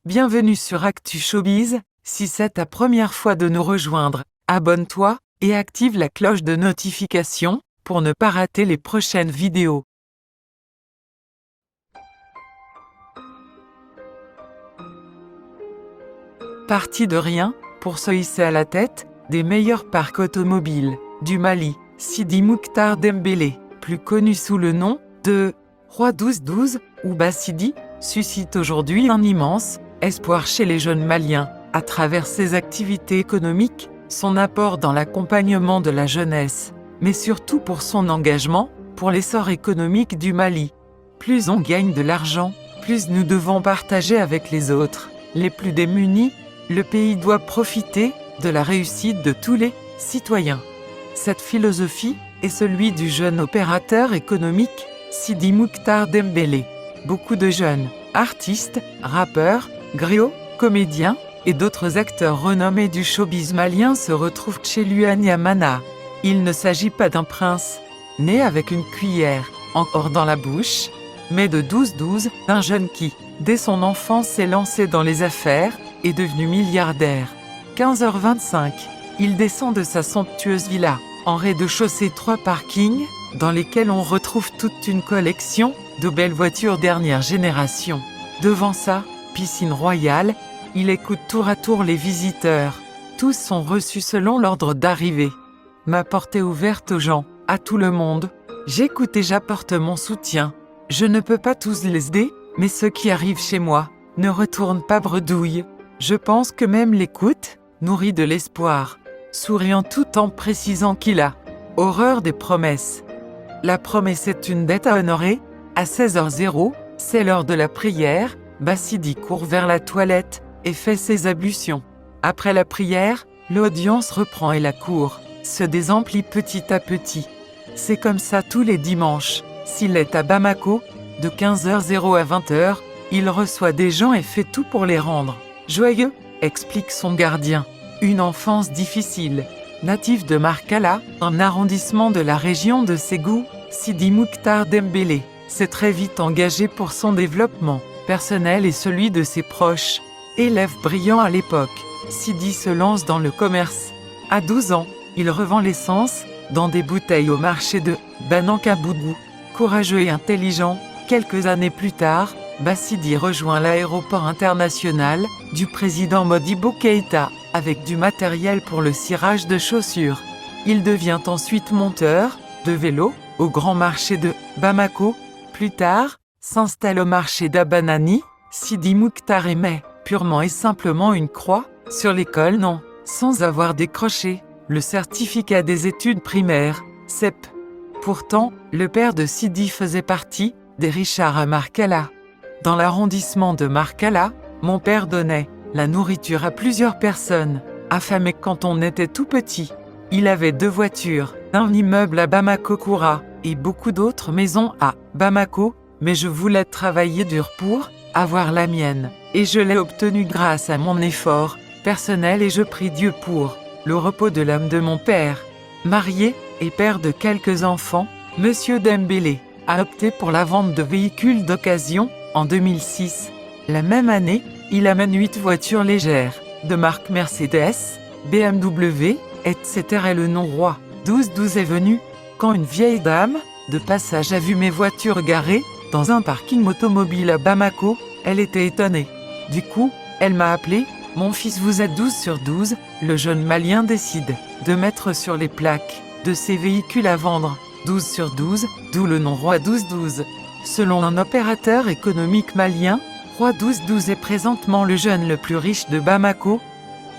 Bienvenue sur Actu Showbiz. Si c'est ta première fois de nous rejoindre, abonne-toi et active la cloche de notification pour ne pas rater les prochaines vidéos. Parti de rien, pour se hisser à la tête des meilleurs parcs automobiles du Mali, Sidi Mouktar Dembélé, plus connu sous le nom de Roi 12-12 ou Bassidi, suscite aujourd'hui un immense espoir chez les jeunes Maliens, à travers ses activités économiques, son apport dans l'accompagnement de la jeunesse, mais surtout pour son engagement pour l'essor économique du Mali. Plus on gagne de l'argent, plus nous devons partager avec les autres, les plus démunis. Le pays doit profiter de la réussite de tous les citoyens. Cette philosophie est celui du jeune opérateur économique Sidi Mouktar Dembélé. Beaucoup de jeunes artistes, rappeurs, griots, comédiens et d'autres acteurs renommés du showbiz malien se retrouvent chez lui à N'Djamena. Il ne s'agit pas d'un prince, né avec une cuillère en or dans la bouche, mais de 12-12, d'un jeune qui, dès son enfance, s'est lancé dans les affaires et devenu milliardaire. 15h25, il descend de sa somptueuse villa, en rez-de-chaussée 3 parkings, dans lesquels on retrouve toute une collection de belles voitures dernière génération. Devant sa piscine royale, il écoute tour à tour les visiteurs. Tous sont reçus selon l'ordre d'arrivée. Ma porte est ouverte aux gens, à tout le monde. J'écoute et j'apporte mon soutien. Je ne peux pas tous les aider, mais ceux qui arrivent chez moi ne retournent pas bredouille. Je pense que même l'écoute nourrit de l'espoir, souriant tout en précisant qu'il a horreur des promesses. La promesse est une dette à honorer. À 16h00, c'est l'heure de la prière. Bassidi court vers la toilette et fait ses ablutions. Après la prière, l'audience reprend et la cour se désemplit petit à petit. C'est comme ça tous les dimanches. S'il est à Bamako, de 15h00 à 20h, il reçoit des gens et fait tout pour les rendre joyeux, explique son gardien. Une enfance difficile. Natif de Markala, un arrondissement de la région de Ségou, Sidi Mouktar Dembélé s'est très vite engagé pour son développement personnel et celui de ses proches. Élève brillant à l'époque, Sidi se lance dans le commerce. À 12 ans, il revend l'essence dans des bouteilles au marché de Banankabougou. Courageux et intelligent, quelques années plus tard, Bassidi rejoint l'aéroport international du président Modibo Keïta avec du matériel pour le cirage de chaussures. Il devient ensuite monteur de vélo au grand marché de Bamako. Plus tard, s'installe au marché d'Abanani. Sidi Mouktar émet purement et simplement une croix sur l'école non, sans avoir décroché le certificat des études primaires, CEP. Pourtant, le père de Sidi faisait partie des richards à Markala. Dans l'arrondissement de Markala, mon père donnait la nourriture à plusieurs personnes, affamées quand on était tout petit. Il avait 2 voitures, un immeuble à Bamako-Koura et beaucoup d'autres maisons à Bamako, mais je voulais travailler dur pour avoir la mienne. Et je l'ai obtenue grâce à mon effort personnel et je prie Dieu pour le repos de l'âme de mon père. Marié et père de quelques enfants, Monsieur Dembélé a opté pour la vente de véhicules d'occasion en 2006. La même année, il amène 8 voitures légères, de marque Mercedes, BMW, etc. Et le nom Roi 12-12 est venu quand une vieille dame de passage a vu mes voitures garées dans un parking automobile à Bamako. Elle était étonnée. Du coup, elle m'a appelé. Mon fils, vous êtes 12/12. Le jeune Malien décide de mettre sur les plaques de ses véhicules à vendre 12/12, d'où le nom Roi 12-12. Selon un opérateur économique malien, Roi 12-12 est présentement le jeune le plus riche de Bamako,